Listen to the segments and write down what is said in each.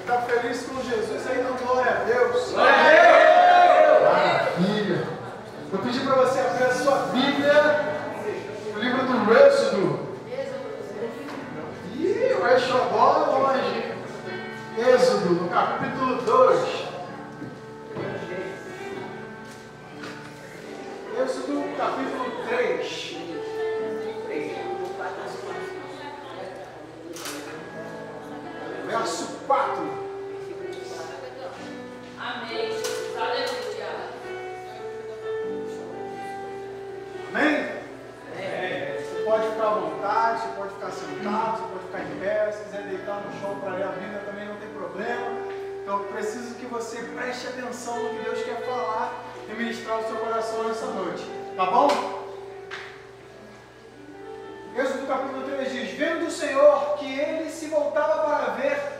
Está feliz com Jesus aí, não? Glória a Deus. Glória a Deus. Maravilha. Eu pedi para você abrir a sua Bíblia, o livro do Êxodo. Ih, o Exodó longe. Êxodo, no capítulo 2. Êxodo, capítulo 3. Verso 4. Amém. Aleluia. Amém? Você pode ficar à vontade, você pode ficar sentado, você pode ficar em pé, se quiser deitar no chão para ler a Bíblia também não tem problema. Então eu preciso que você preste atenção no que Deus quer falar e ministrar o seu coração nessa noite. Tá bom? Êxodo capítulo 3 diz: vendo o Senhor que ele se voltava para ver,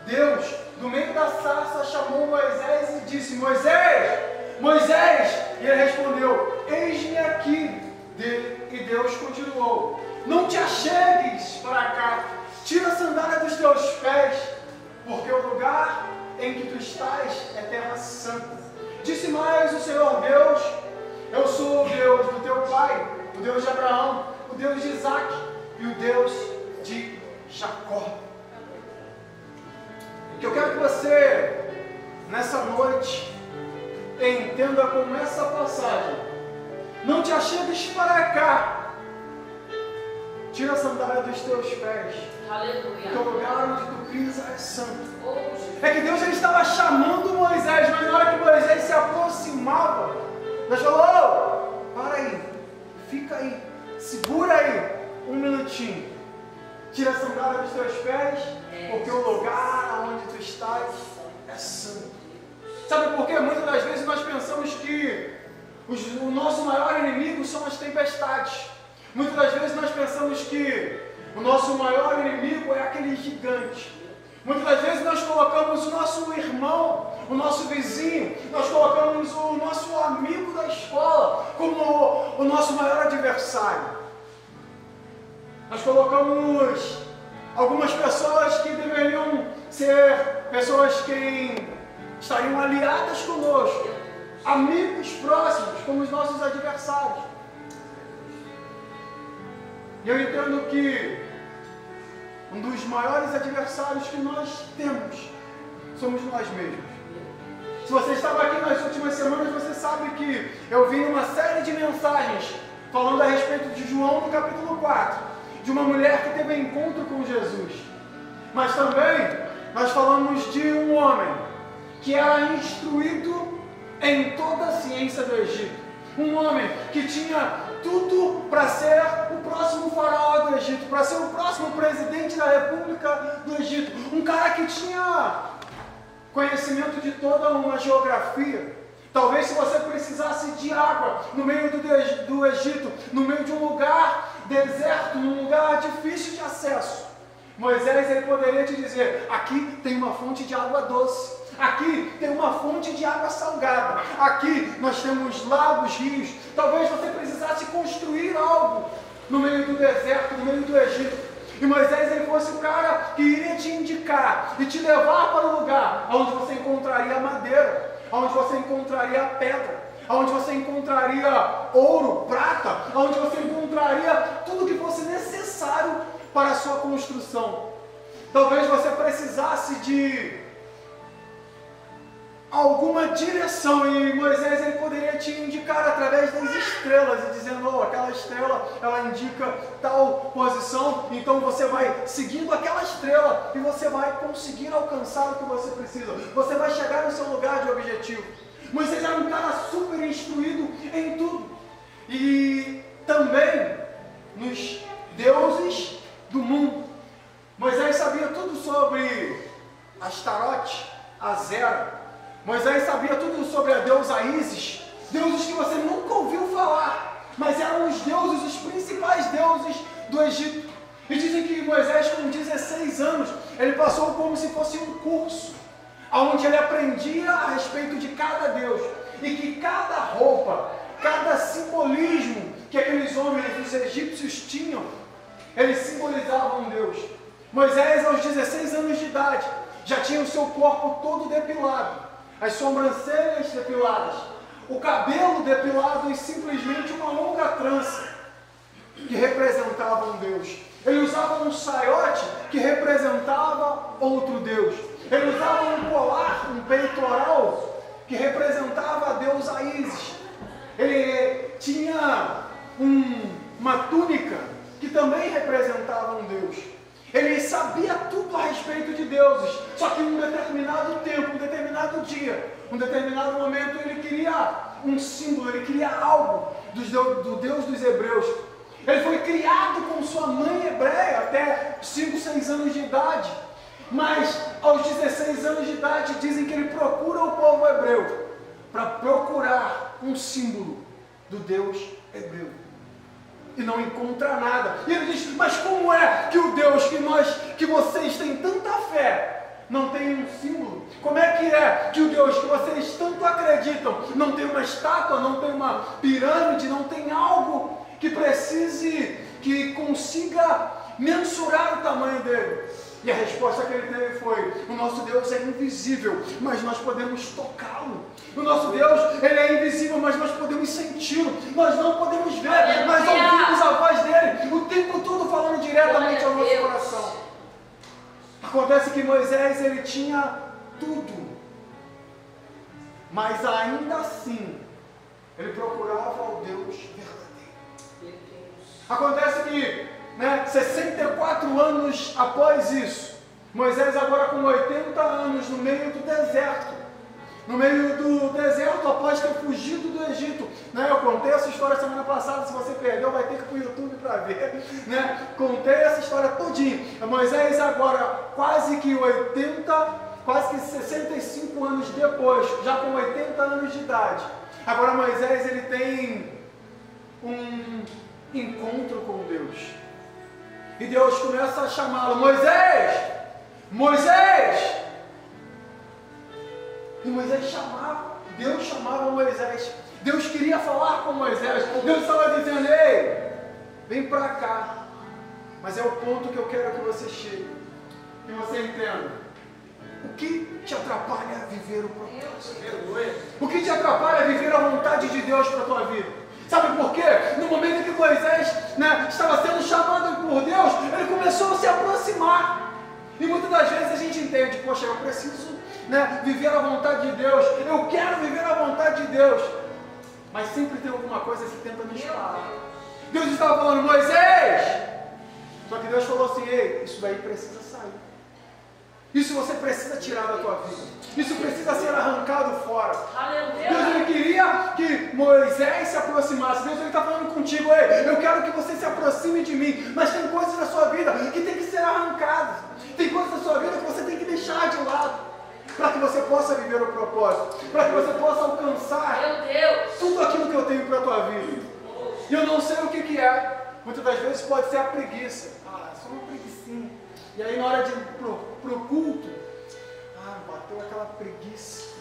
Deus, do meio da sarça, chamou Moisés e disse: Moisés, Moisés! E ele respondeu: eis-me aqui. E Deus continuou: não te achegues para cá, tira a sandália dos teus pés, porque o lugar em que tu estás é terra santa. Disse mais o Senhor Deus: eu sou o Deus do teu pai, o Deus de Abraão, o Deus de Isaac e o Deus de Jacó. O que eu quero que você, nessa noite, entenda como essa passagem: não te achegues para cá, tira a sandália dos teus pés, Aleluia. porque o lugar onde tu pisa é santo. Oh, É que Deus ele estava chamando Moisés, mas na hora que Moisés se aproximava, Deus falou: oh, para aí, fica aí, segura aí um minutinho, tira a sandália dos teus pés, porque o lugar onde tu estás é santo. Sabe por quê? Muitas das vezes nós pensamos que o nosso maior inimigo são as tempestades. Muitas das vezes nós pensamos que o nosso maior inimigo é aquele gigante. Muitas das vezes nós colocamos o nosso irmão, o nosso vizinho, nós colocamos o nosso amigo da escola como o nosso maior adversário. Nós colocamos algumas pessoas que deveriam ser pessoas que estariam aliadas conosco, amigos próximos, como os nossos adversários. E eu entendo que um dos maiores adversários que nós temos somos nós mesmos. Se você estava aqui nas últimas semanas, você sabe que eu vi uma série de mensagens falando a respeito de João no capítulo 4, de uma mulher que teve encontro com Jesus. Mas também nós falamos de um homem que era instruído em toda a ciência do Egito. Um homem que tinha tudo para ser o próximo faraó do Egito, para ser o próximo presidente da República do Egito. Um cara que tinha conhecimento de toda uma geografia. Talvez se você precisasse de água no meio do Egito, no meio de um lugar deserto, num lugar difícil de acesso, Moisés ele poderia te dizer: aqui tem uma fonte de água doce, aqui tem uma fonte de água salgada, aqui nós temos lagos, rios. Talvez você precisasse construir algo no meio do deserto, no meio do Egito, e Moisés ele fosse o cara que iria te indicar e te levar para o lugar onde você encontraria madeira, onde você encontraria pedra, onde você encontraria ouro, prata, onde você encontraria tudo que fosse necessário para a sua construção. Talvez você precisasse de alguma direção, e Moisés ele poderia te indicar através das estrelas, e dizendo: oh, aquela estrela ela indica tal posição, então você vai seguindo aquela estrela e você vai conseguir alcançar o que você precisa, você vai chegar no seu lugar de objetivo. Moisés era um cara super instruído em tudo, e também nos deuses do mundo. Moisés sabia tudo sobre Astarote, Azera. Moisés sabia tudo sobre a deusa Ísis, deuses que você nunca ouviu falar, mas eram os deuses, os principais deuses do Egito. E dizem que Moisés, com 16 anos, ele passou como se fosse um curso, onde ele aprendia a respeito de cada deus, e que cada roupa, cada simbolismo que aqueles homens, os egípcios, tinham, eles simbolizavam um Deus. Moisés, aos 16 anos de idade, já tinha o seu corpo todo depilado, as sobrancelhas depiladas, o cabelo depilado e simplesmente uma longa trança que representava um Deus. Ele usava um saiote que representava outro Deus. Ele usava um colar, um peitoral que representava a deusa Ísis. Ele tinha uma túnica que também representava um Deus. Ele sabia tudo a respeito de deuses, só que em um determinado tempo, um determinado dia, um determinado momento, ele queria um símbolo, ele queria algo do Deus dos hebreus. Ele foi criado com sua mãe hebreia até 5, 6 anos de idade, mas aos 16 anos de idade dizem que ele procura o povo hebreu para procurar um símbolo do Deus hebreu. E não encontra nada. E ele diz, mas como é que o Deus que vocês têm tanta fé não tem um símbolo? Como é que o Deus que vocês tanto acreditam não tem uma estátua, não tem uma pirâmide, não tem algo que consiga mensurar o tamanho dele? E a resposta que ele teve foi, o nosso Deus é invisível, mas nós podemos tocá-lo. O nosso Deus, ele é invisível, mas nós podemos senti-lo. Nós não podemos ver, mas ouvimos a voz dele o tempo todo falando diretamente ao nosso coração. Acontece que Moisés, ele tinha tudo, mas ainda assim, ele procurava o Deus verdadeiro. Acontece que 64 anos após isso, Moisés agora com 80 anos no meio do deserto. No meio do deserto, após ter fugido do Egito. Eu contei essa história semana passada, se você perdeu vai ter que ir para o YouTube para ver. Contei essa história todinha. Moisés agora quase que 65 anos depois, já com 80 anos de idade. Agora Moisés, ele tem um encontro com Deus. E Deus começa a chamá-lo, Moisés! Moisés! E Moisés chamava, Deus chamava Moisés. Deus queria falar com Moisés. Deus estava dizendo, ei, vem para cá. Mas é o ponto que eu quero que você chegue. Que você entenda. O que te atrapalha a viver o propósito? O que te atrapalha a viver a vontade de Deus para a tua vida? Sabe por quê? No momento em que Moisés estava sendo chamado por Deus, ele começou a se aproximar. E muitas das vezes a gente entende, poxa, eu preciso viver a vontade de Deus, eu quero viver a vontade de Deus, mas sempre tem alguma coisa que tenta nos parar. Deus estava falando, Moisés, só que Deus falou assim, ei, isso daí precisa sair, isso você precisa tirar da tua vida, isso precisa ser arrancado fora. Deus, ele queria que Moisés se aproximasse. Deus, ele está falando contigo, ei, eu quero que você se aproxime de mim, mas tem coisas na sua vida que tem que ser arrancadas, tem coisas na sua vida que você tem que deixar de lado, para que você possa viver o propósito, para que você possa alcançar tudo aquilo que eu tenho para a tua vida. E eu não sei o que é. Muitas das vezes pode ser a preguiça. Só uma preguicinha. E aí na hora de ir pro culto, bateu aquela preguiça.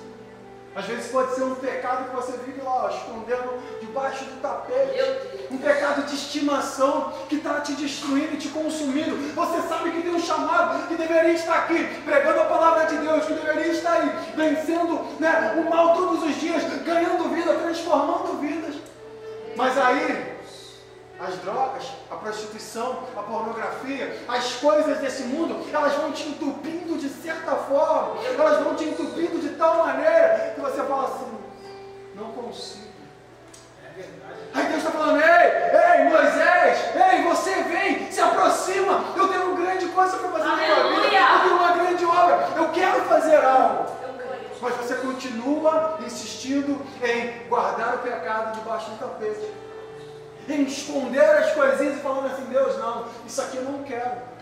Às vezes pode ser um pecado que você vive lá, escondendo debaixo do tapete. Um pecado de estimação que está te destruindo e te consumindo. Você sabe que tem um chamado, que deveria estar aqui, pregando a palavra de Deus, que deveria estar aí, vencendo o mal todos os dias, ganhando vida, transformando vidas. Mas aí, as drogas, a prostituição, a pornografia, as coisas desse mundo, elas vão te entupindo de certa forma, elas vão te entupindo de tal maneira que você fala assim, não consigo. Aí Deus está falando, ei Moisés, ei, você vem, se aproxima, eu tenho uma grande coisa para fazer na tua vida, eu tenho uma grande obra, eu quero fazer algo. Mas você continua insistindo em guardar o pecado debaixo do tapete, em esconder as coisinhas e falando assim, Deus, não, isso aqui eu não quero.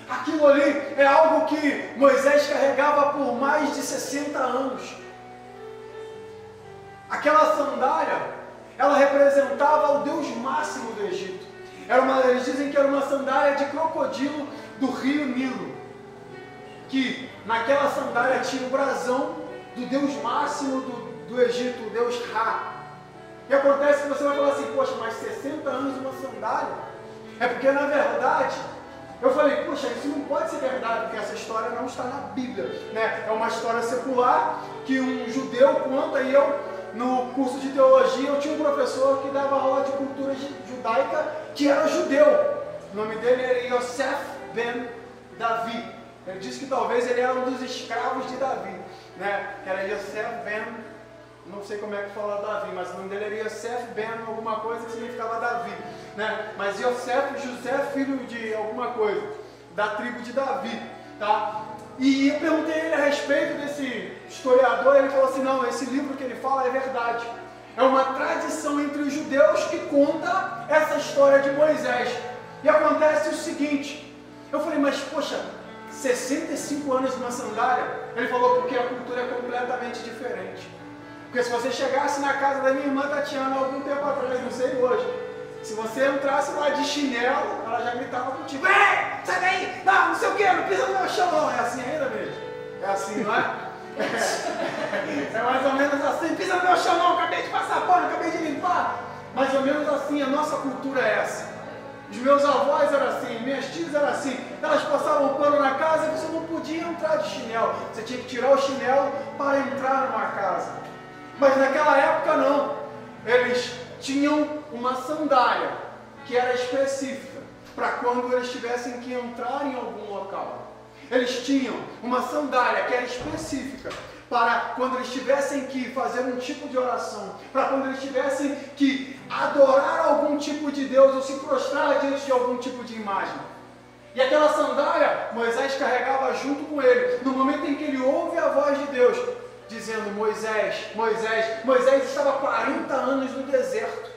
Aquilo ali é algo que Moisés carregava por mais de 60 anos. Aquela sandália, ela representava o Deus máximo do Egito. Eles dizem que era uma sandália de crocodilo do rio Nilo, que naquela sandália tinha o brasão do Deus máximo do Egito, o Deus Ra. E acontece que você vai falar assim, poxa, mas 60 anos uma sandália? É porque na verdade, Eu falei, poxa, isso não pode ser verdade, porque essa história não está na Bíblia, né? É uma história secular que um judeu conta, e eu, no curso de teologia, eu tinha um professor que dava aula de cultura judaica, que era judeu. O nome dele era Yosef ben Davi. Ele disse que talvez ele era um dos escravos de Davi, né? Que era Yosef ben, não sei como é que fala Davi, mas o nome dele era Yosef ben alguma coisa que significava Davi, né? Mas Yosef, José, filho de alguma coisa, da tribo de Davi, tá? E eu perguntei a ele a respeito desse historiador, e ele falou assim, não, esse livro que ele fala é verdade. É uma tradição entre os judeus que conta essa história de Moisés. E acontece o seguinte, eu falei, mas poxa, 65 anos numa sandália? Ele falou, porque a cultura é completamente diferente. Porque se você chegasse na casa da minha irmã Tatiana algum tempo atrás, não sei hoje, se você entrasse lá de chinelo, ela já gritava contigo, ei, sai daí, não sei o que, não pisa no meu chão não. É assim ainda mesmo? É assim, não é? É mais ou menos assim, pisa no meu chão não, acabei de passar pano, acabei de limpar. Mais ou menos assim, a nossa cultura é essa. Os meus avós eram assim, minhas tias eram assim, elas passavam pano na casa e você não podia entrar de chinelo, você tinha que tirar o chinelo para entrar numa casa. Mas naquela época não, eles tinham uma sandália que era específica para quando eles tivessem que entrar em algum local. Eles tinham uma sandália que era específica para quando eles tivessem que fazer um tipo de oração, para quando eles tivessem que adorar algum tipo de Deus ou se prostrar diante de algum tipo de imagem. E aquela sandália, Moisés carregava junto com ele, no momento em que ele ouve a voz de Deus, dizendo, Moisés, Moisés. Moisés estava 40 anos no deserto.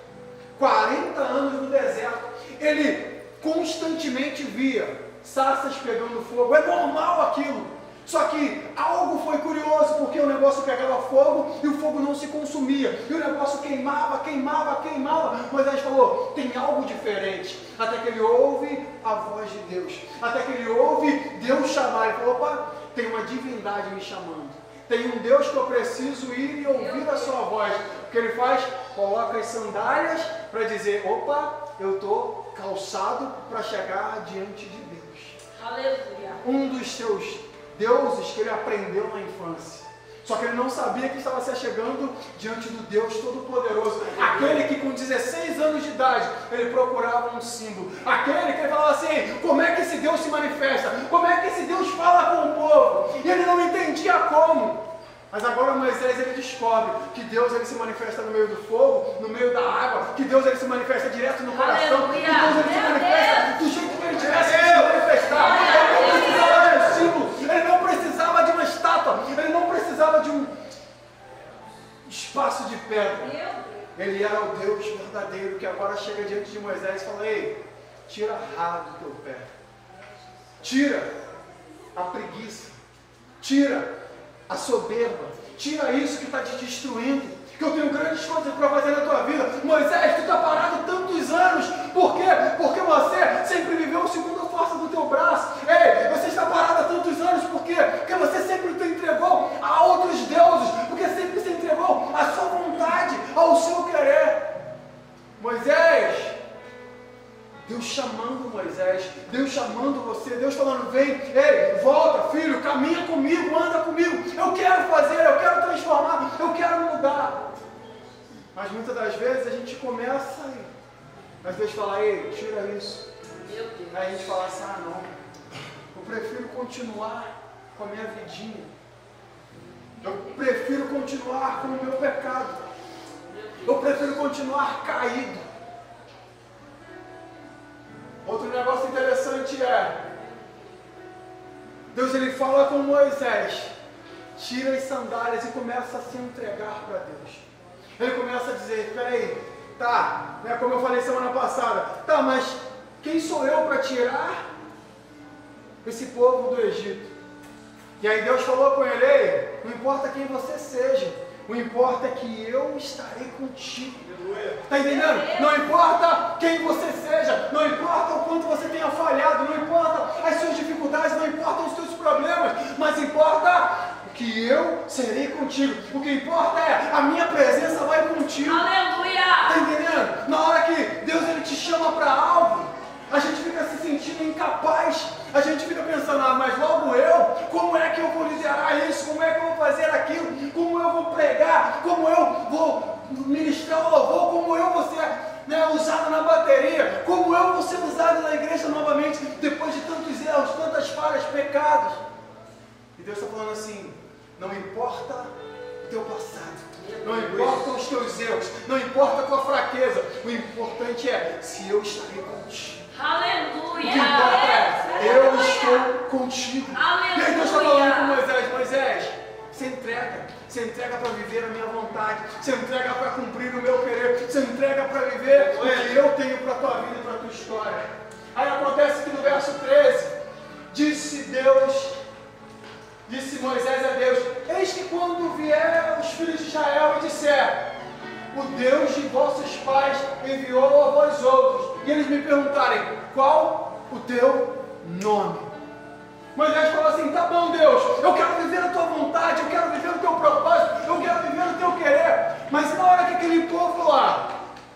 40 anos no deserto. Ele constantemente via sarças pegando fogo. É normal aquilo. Só que algo foi curioso, porque o negócio pegava fogo e o fogo não se consumia. E o negócio queimava, queimava, queimava. Moisés falou, tem algo diferente. Até que ele ouve a voz de Deus. Até que ele ouve Deus chamar. Ele falou, opa, tem uma divindade me chamando. Tem um Deus que eu preciso ir e ouvir a sua voz. O que ele faz? Coloca as sandálias para dizer, opa, eu estou calçado para chegar diante de Deus. Aleluia. Um dos seus deuses que ele aprendeu na infância. Só que ele não sabia que estava se chegando diante do Deus Todo-Poderoso. Aquele que com 16 anos de idade, ele procurava um símbolo. Aquele que ele falava assim, como é que esse Deus se manifesta? Como é que esse Deus fala com o povo? E ele não entendia como. Mas agora Moisés ele descobre que Deus ele se manifesta no meio do fogo, no meio da água, que Deus ele se manifesta direto no coração, que Deus ele se manifesta do jeito que ele tivesse que se manifestar. Ele não precisava de um símbolo, ele não precisava de uma estátua, ele não precisava de um espaço de pedra. Ele era o Deus verdadeiro que agora chega diante de Moisés e fala, ei, tira a raiva do teu pé, tira a preguiça, tira a soberba, tira isso que está te destruindo, que eu tenho grandes coisas para fazer na tua vida. Moisés, tu está parado tantos anos, por quê? Porque você sempre viveu segundo a força do teu braço. Ei, você está parado há tantos anos, por quê? Porque você sempre te entregou a outros deuses, porque sempre se entregou à sua vontade, ao seu querer. Moisés, Deus chamando Moisés, Deus chamando você, Deus falando, vem, ei, volta filho, caminha comigo, anda comigo, eu quero fazer, eu quero transformar, eu quero mudar. Mas muitas das vezes a gente começa aí, mas Deus fala, ei, tira isso. Aí a gente fala assim, ah não, eu prefiro continuar com a minha vidinha, eu prefiro continuar com o meu pecado, eu prefiro continuar caído. Outro negócio interessante é, Deus ele fala com Moisés, tira as sandálias e começa a se entregar para Deus. Ele começa a dizer, peraí, tá, né, como eu falei semana passada, tá, mas quem sou eu para tirar esse povo do Egito? E aí Deus falou com ele, ei, não importa quem você seja, o importa é que eu estarei contigo. Está entendendo? Não importa quem você seja, não importa o quanto você tenha falhado, não importa as suas dificuldades, não importa os seus problemas, mas importa que eu serei contigo. O que importa é a minha presença vai contigo. Aleluia! Está entendendo? Na hora que Deus ele te chama para algo, a gente fica se sentindo incapaz, a gente fica pensando, mas logo eu, como é que eu vou liderar isso, como é que eu vou fazer aquilo, como eu vou pregar, como eu vou ministrar o louvor, como eu vou ser usado na bateria, como eu vou ser usado na igreja novamente, depois de tantos erros, tantas falhas, pecados. E Deus está falando assim, não importa o teu passado, não importa os teus erros, não importa a tua fraqueza, o importante é se eu estarei contigo. Aleluia! O que importa é, eu estou contigo. Aleluia. E aí Deus está falando com Moisés, Moisés, você entrega para viver a minha vontade, você entrega para cumprir o meu querer, você entrega para viver o que eu tenho para a tua vida e para a tua história. Aí acontece que no verso 13, disse Moisés a Deus, eis que quando vier os filhos de Israel e disser, o Deus de vossos pais enviou a vós outros, e eles me perguntarem, qual o teu nome? Moisés falou assim, tá bom Deus, eu quero viver a tua vontade, eu quero viver o teu propósito, eu quero viver o teu querer, mas na hora que aquele povo lá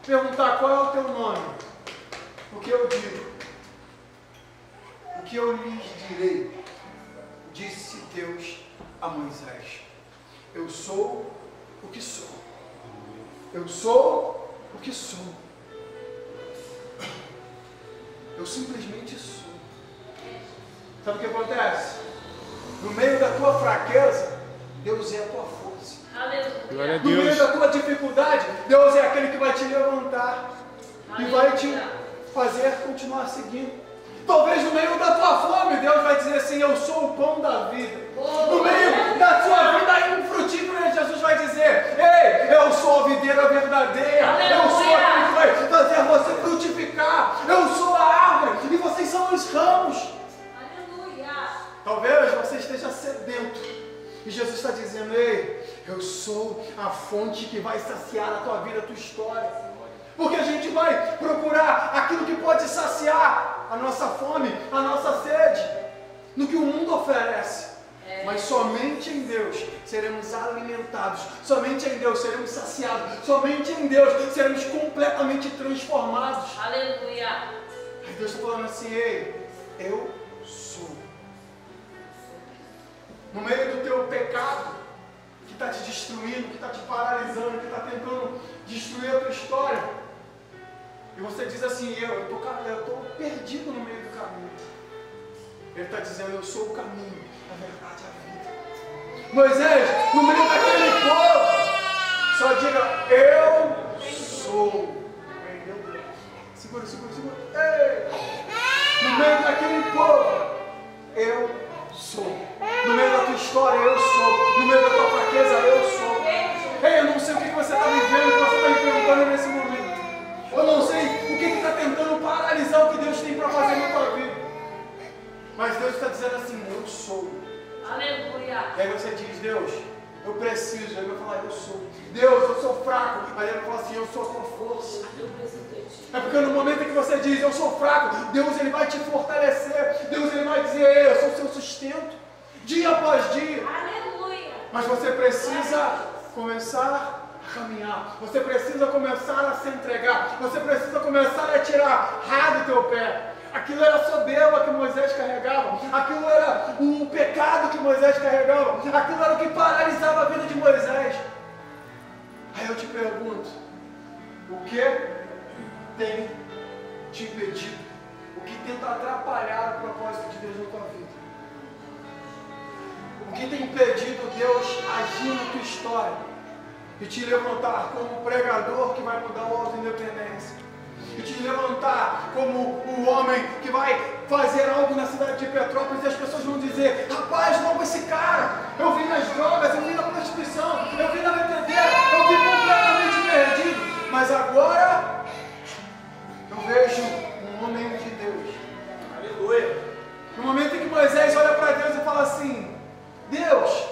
perguntar qual é o teu nome, o que eu digo, o que eu lhes direi, disse Deus a Moisés, eu sou o que sou, eu sou o que sou, eu simplesmente sou. Sabe o que acontece? No meio da tua fraqueza, Deus é a tua força. Aleluia. No meio da tua dificuldade, Deus é aquele que vai te levantar e vai te fazer continuar seguindo. Talvez no meio da tua fome, Deus vai dizer assim, eu sou o pão da vida. No meio da sua vida infrutífera, Jesus vai dizer, ei, eu sou a videira verdadeira, eu sou aquele que vai fazer você frutificar, eu sou a árvore e vocês são os ramos. Talvez você esteja sedento e Jesus está dizendo, ei, eu sou a fonte que vai saciar a tua vida, a tua história. Porque a gente vai procurar aquilo que pode saciar a nossa fome, a nossa sede, no que o mundo oferece. Mas somente em Deus seremos alimentados, somente em Deus seremos saciados, somente em Deus seremos completamente transformados. Aleluia. Aí Deus está falando assim, ei, eu sou. No meio do teu pecado, que está te destruindo, que está te paralisando, que está tentando destruir a tua história, e você diz assim, eu estou perdido no meio do caminho. Ele está dizendo, eu sou o caminho, a verdade e a vida. Moisés, no meio daquele povo, só diga, eu sou. Segura. Ei. No meio daquele povo, eu sou. No meio da tua história, eu sou. No meio da tua fraqueza, eu sou. Ei, eu não sei o que você está vivendo, o que você está enfrentando nesse momento. Eu não sei o que está tentando paralisar o que Deus tem para fazer na tua vida. Mas Deus está dizendo assim, eu sou. Aleluia. E aí você diz, Deus, eu preciso. Aí ele vai falar, eu sou. Deus, eu sou fraco. Aí ele vai falar assim, eu sou a tua força. É porque no momento em que você diz, eu sou fraco, Deus ele vai te fortalecer. Deus ele vai dizer, eu sou o seu sustento. Dia após dia. Aleluia. Mas você precisa começar a caminhar. Você precisa começar a se entregar. Você precisa começar a tirar raiva do teu pé. Aquilo era a soberba que Moisés carregava. Aquilo era o pecado que Moisés carregava. Aquilo era o que paralisava a vida de Moisés. Aí eu te pergunto, o que tem te impedido? O que tenta atrapalhar o propósito de Deus na tua vida? O que tem impedido Deus agir na tua história e te levantar como pregador que vai mudar o Alto Independência? E te levantar como o homem que vai fazer algo na cidade de Petrópolis e as pessoas vão dizer, rapaz, logo esse cara, eu vi nas drogas, eu vi na prostituição, eu vi na bebedeira, eu vi completamente perdido, mas agora eu vejo um homem de Deus. Aleluia. No momento em que Moisés olha para Deus e fala assim, Deus,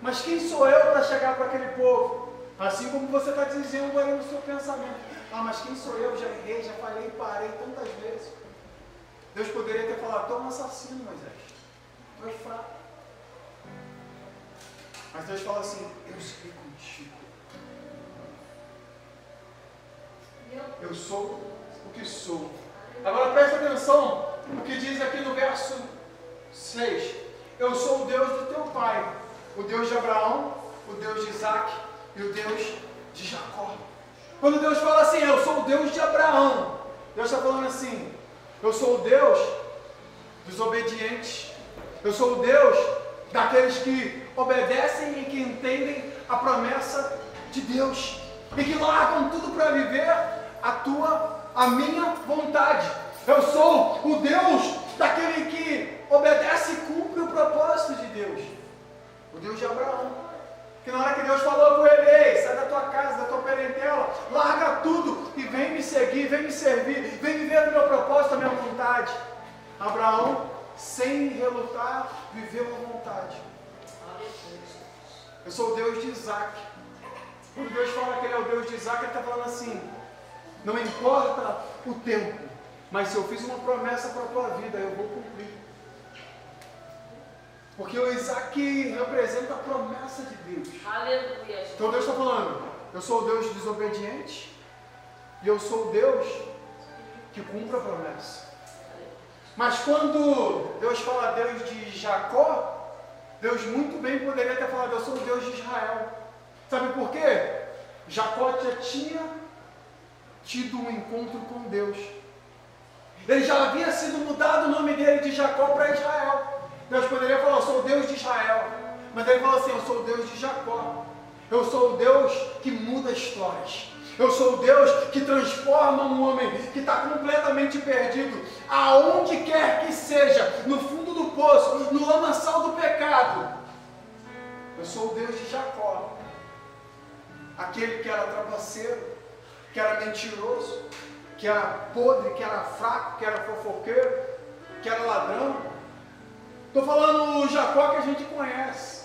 mas quem sou eu para chegar para aquele povo? Assim como você está dizendo aí no seu pensamento. Mas quem sou eu? Já errei, já falhei, parei tantas vezes. Deus poderia ter falado, tu é um assassino, Moisés. Tu é fraco. Mas Deus fala assim, eu serei contigo. Eu sou o que sou. Agora presta atenção no que diz aqui no verso 6. Eu sou o Deus do teu pai, o Deus de Abraão, o Deus de Isaac e o Deus de Jacó. Quando Deus fala assim, eu sou o Deus de Abraão, Deus está falando assim, eu sou o Deus dos obedientes, eu sou o Deus daqueles que obedecem e que entendem a promessa de Deus e que largam tudo para viver a minha vontade. Eu sou o Deus daquele que obedece e cumpre o propósito de Deus, o Deus de Abraão. Que na hora que Deus falou com ele, ei, sai da tua casa, da tua parentela, larga tudo e vem me seguir, vem me servir, vem viver o meu propósito, a minha vontade. Abraão, sem relutar, viveu a vontade. Eu sou o Deus de Isaac. Quando Deus fala que ele é o Deus de Isaac, ele está falando assim, não importa o tempo, mas se eu fiz uma promessa para a tua vida, eu vou cumprir. Porque o Isaac representa a promessa de Deus. Aleluia. Então Deus está falando, eu sou o Deus desobediente e eu sou o Deus que cumpre a promessa. Mas quando Deus fala Deus de Jacó, Deus muito bem poderia ter falado, eu sou o Deus de Israel. Sabe por quê? Jacó já tinha tido um encontro com Deus. Ele já havia sido mudado o nome dele de Jacó para Israel. Deus poderia falar, eu sou o Deus de Israel. Mas ele falou assim, eu sou o Deus de Jacó. Eu sou o Deus que muda histórias. Eu sou o Deus que transforma um homem que está completamente perdido, aonde quer que seja, no fundo do poço, no lamaçal do pecado. Eu sou o Deus de Jacó. Aquele que era trapaceiro, que era mentiroso, que era podre, que era fraco, que era fofoqueiro, que era ladrão. Estou falando o Jacó que a gente conhece.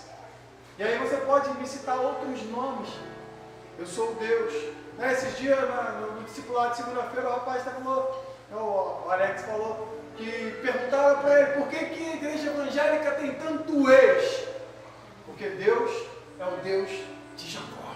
E aí você pode me citar outros nomes. Eu sou o Deus. Esses dias, no discipulado de segunda-feira, o rapaz falou, o Alex falou, que perguntaram para ele, por que a igreja evangélica tem tanto ex? Porque Deus é o Deus de Jacó.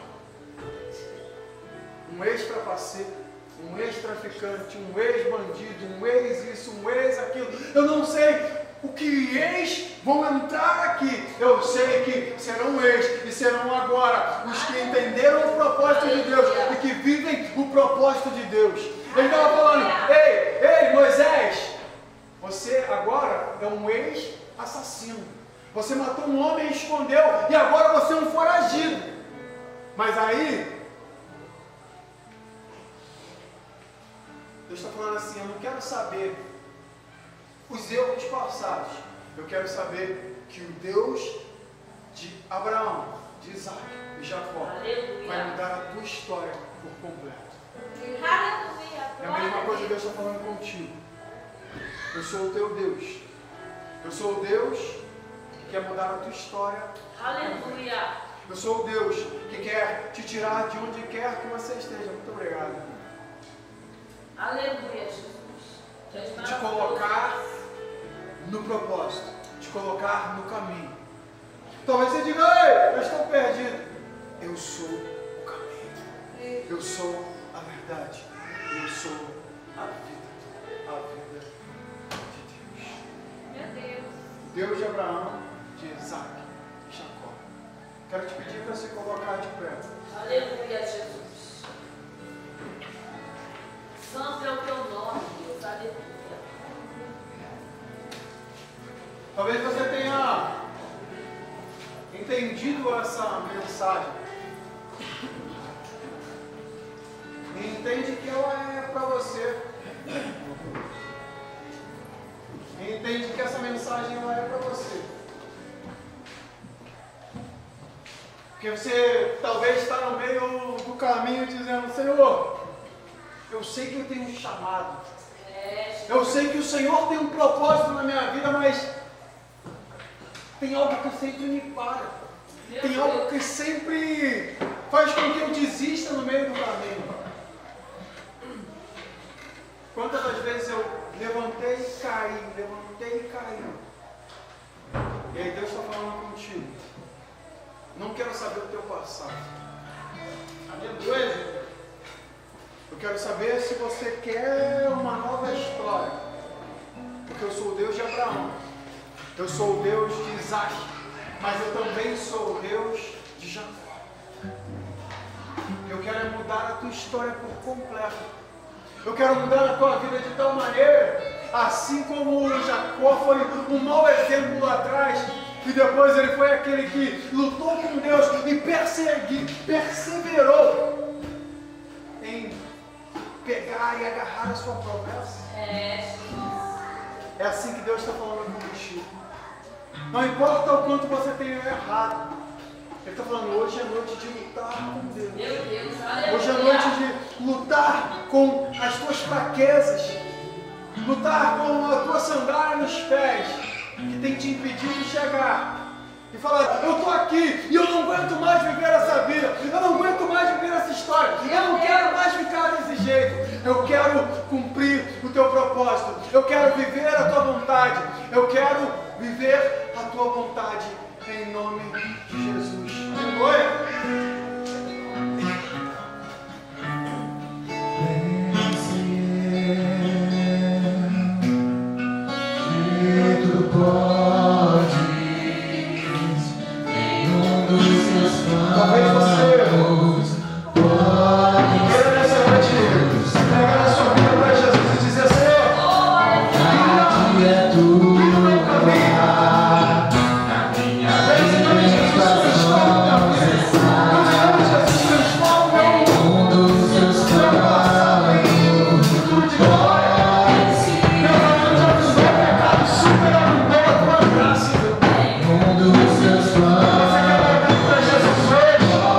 Um ex-trapaceiro, um ex-traficante, um ex-bandido, um ex-isso, um ex-aquilo. Eu não sei o que ex vão entrar aqui. Eu sei que serão ex e serão agora os que entenderam o propósito de Deus e que vivem o propósito de Deus. Ele estava falando, ei, Moisés, você agora é um ex-assassino. Você matou um homem e escondeu e agora você é um foragido. Mas aí Deus está falando assim, eu não quero saber os erros passados. Eu quero saber que o Deus de Abraão, de Isaac e Jacó vai mudar a tua história por completo. Aleluia. É a mesma coisa que Deus está falando contigo. Eu sou o teu Deus. Eu sou o Deus que quer mudar a tua história. Aleluia. Eu sou o Deus que quer te tirar de onde quer que você esteja. Muito obrigado. Aleluia, Jesus. Te colocar no propósito, te colocar no caminho. Talvez você diga, ei, eu estou perdido. Eu sou o caminho, eu sou a verdade, eu sou a vida de Deus. Meu Deus. Deus de Abraão, de Isaac e Jacó. Quero te pedir para se colocar de pé. Aleluia, Jesus. Santo é o teu nome, Deus. Aleluia. Talvez você tenha entendido essa mensagem e entende que ela é para você. E entende que essa mensagem ela é para você. Porque você talvez está no meio do caminho dizendo, Senhor, eu sei que eu tenho um chamado. Eu sei que o Senhor tem um propósito na minha vida, mas tem algo que sempre me para. Tem algo que sempre faz com que eu desista no meio do caminho. Quantas das vezes eu levantei e caí. E aí Deus está falando contigo. Não quero saber o teu passado. Aleluia. Eu quero saber se você quer uma nova história. Porque eu sou o Deus de Abraão. Eu sou o Deus de Isaac. Mas eu também sou o Deus de Jacó. Eu quero mudar a tua história por completo. Eu quero mudar a tua vida de tal maneira, assim como o Jacó foi um mau exemplo lá atrás, e depois ele foi aquele que lutou com Deus e perseverou em pegar e agarrar a sua promessa. É assim que Deus está falando contigo. Não importa o quanto você tenha errado, Ele está falando, hoje é noite de lutar com Deus. Hoje é noite de lutar com as tuas fraquezas, lutar com a tua sandália nos pés, que tem te impedido de chegar. E falar, eu estou aqui e eu não aguento mais viver essa vida, eu não aguento mais viver essa história, eu não quero mais ficar desse jeito, eu quero cumprir o teu propósito, eu quero viver a tua vontade, eu quero viver a tua vontade em nome de Jesus. Aleluia! Talvez você queira nessa noite pegar a sua vida para Jesus e dizer, Senhor, guia o meu caminho. Em nome de Jesus, transforma a minha vida. Em nome de Jesus, transforma o meu mundo. Transforma em futuro de glória. Meu Deus, já o pecado superabundou a tua graça. Você quer dar para Jesus hoje?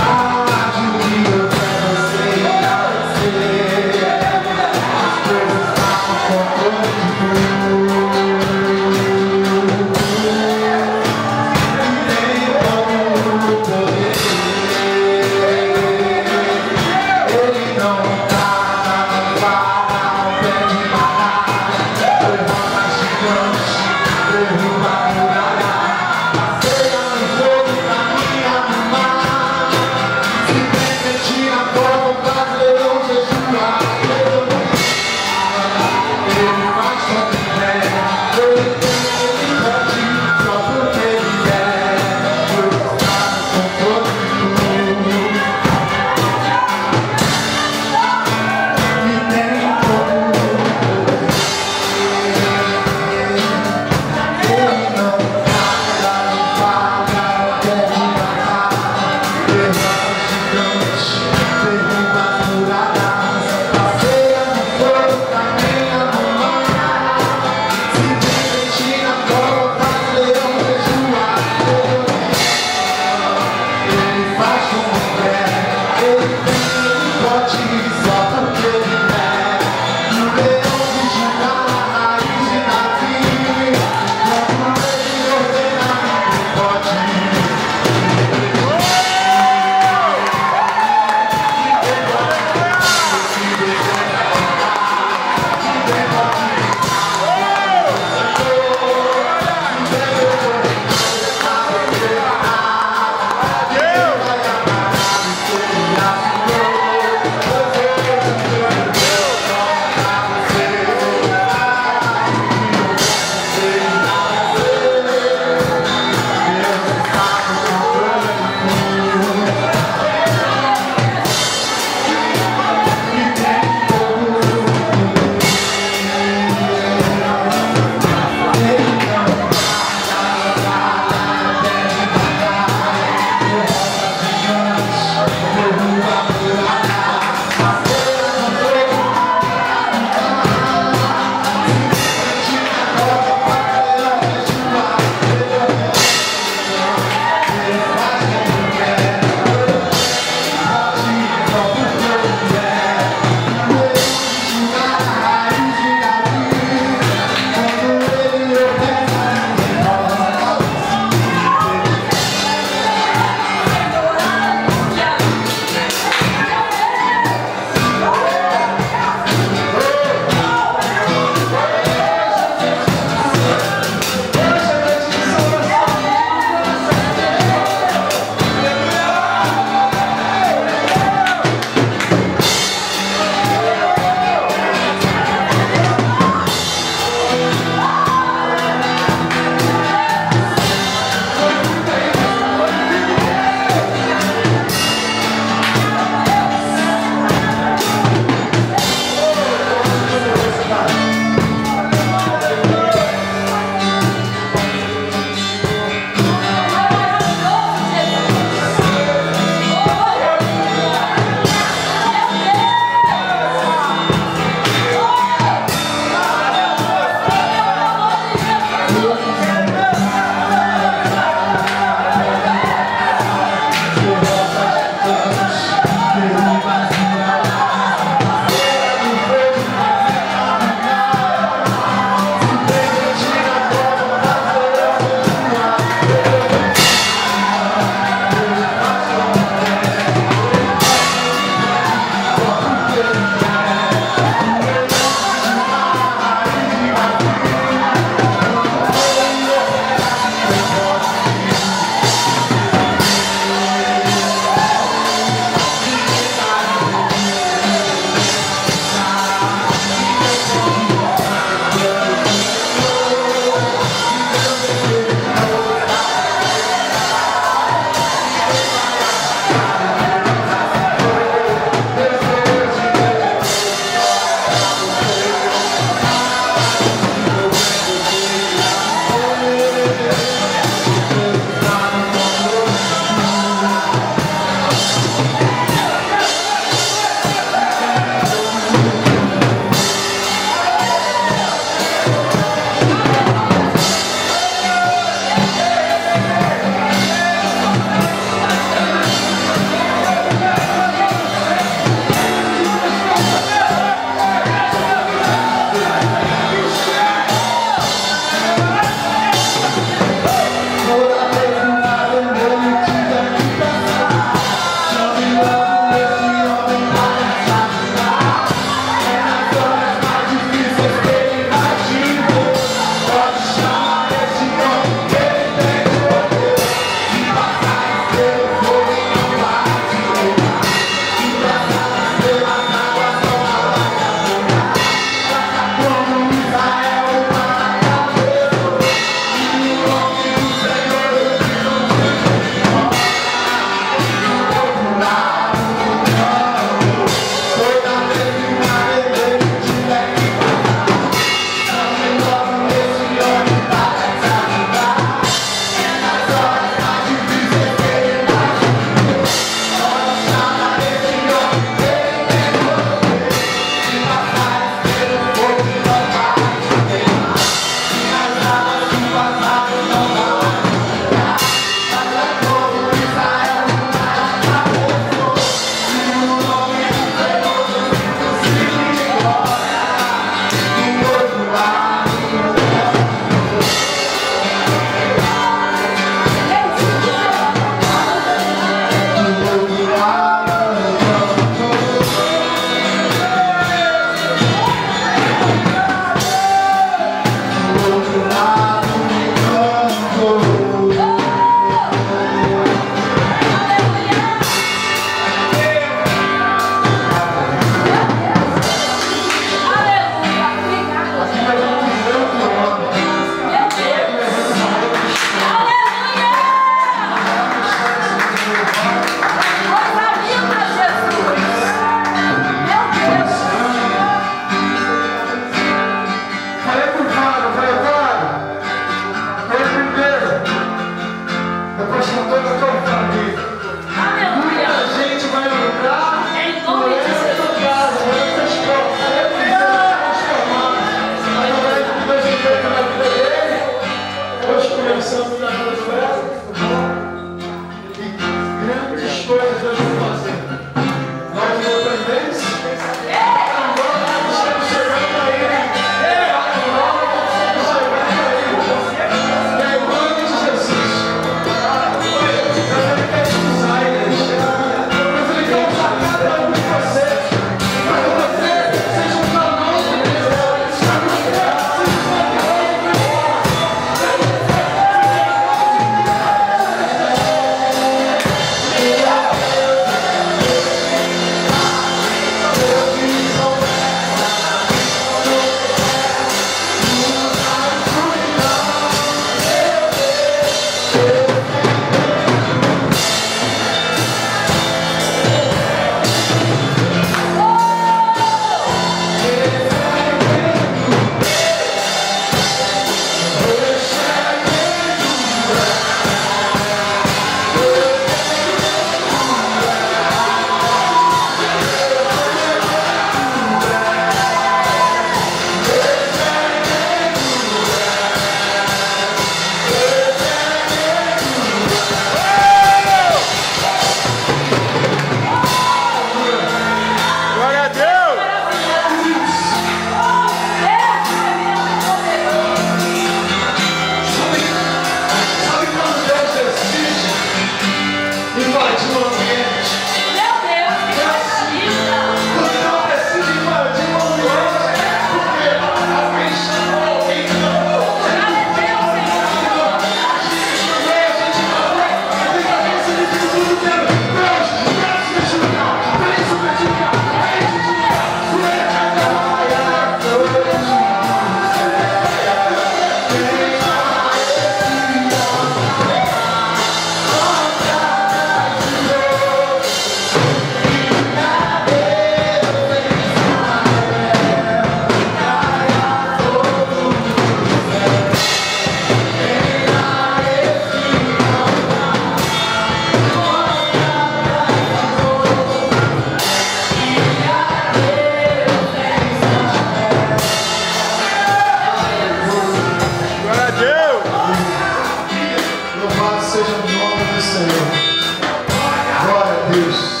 Deus.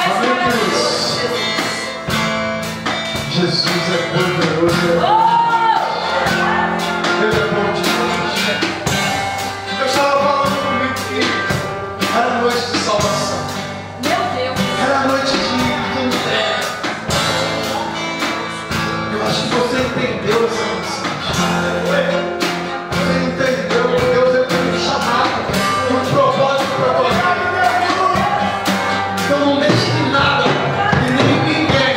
Amém, queridos? Jesus é poderoso. Ele é bom demais. Eu estava falando comigo que era noite de salvação. Meu Deus. Era noite de entrega. Eu acho que você entendeu essa mensagem. Você entendeu que Deus tem um chamado e um propósito para a tua vida. Então não deixe que nada e nem ninguém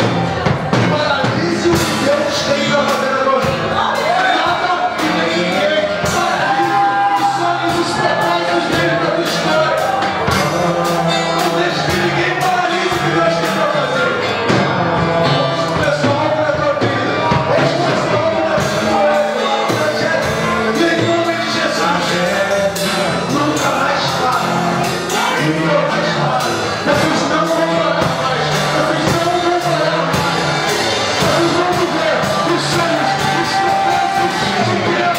paralise o que Deus tem para fazer na tua vida. Nada e nem ninguém paralise os sonhos e os propósitos dele para a tua história. Não deixe que ninguém paralise o que Deus tem para fazer. Hoje começou algo na tua vida. Hoje começou algo na tua vida. E em nome de Jesus, nunca mais para. Nunca mais para. Vocês não vão parar mais. Vocês não vão parar mais. Vocês vão viver os sonhos, os propósitos de Deus.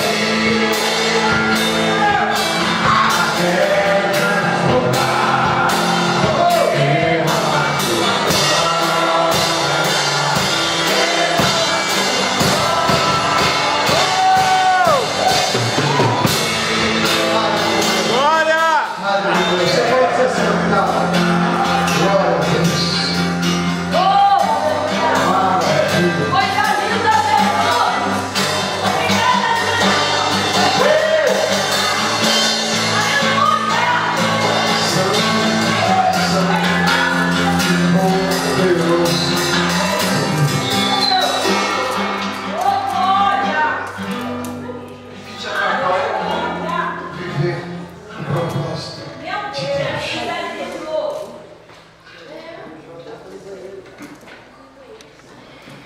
Aleluia. Você pode se sentar. Glória a Deus. Maravilha. Coisa linda, Senhor. Obrigada, Poderoso. Que te atrapalha viver o propósito de Deus.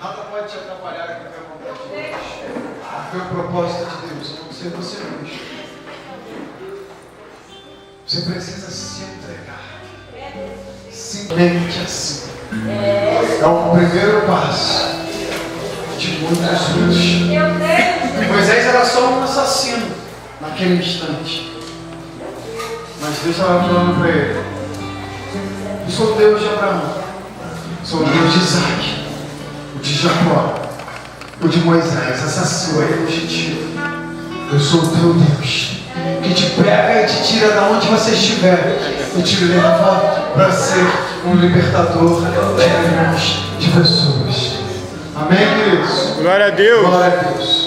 Nada pode te atrapalhar aqui com a vontade de Deus. Porque o propósito de Deus não ser você mesmo. Você precisa se entregar. Simplesmente assim. É o primeiro passo de muitos outros. Meu Deus. Moisés era só um assassino naquele instante. Mas Deus estava falando para ele: eu sou o Deus de Abraão, sou o Deus de Isaac, o de Jacó, o de Moisés, assassino, aí o gentil. Eu sou o teu Deus, que te pega e te tira da onde você estiver e te leva para ser um libertador de milhões de pessoas. Amém, queridos? Glória a Deus. Glória a Deus.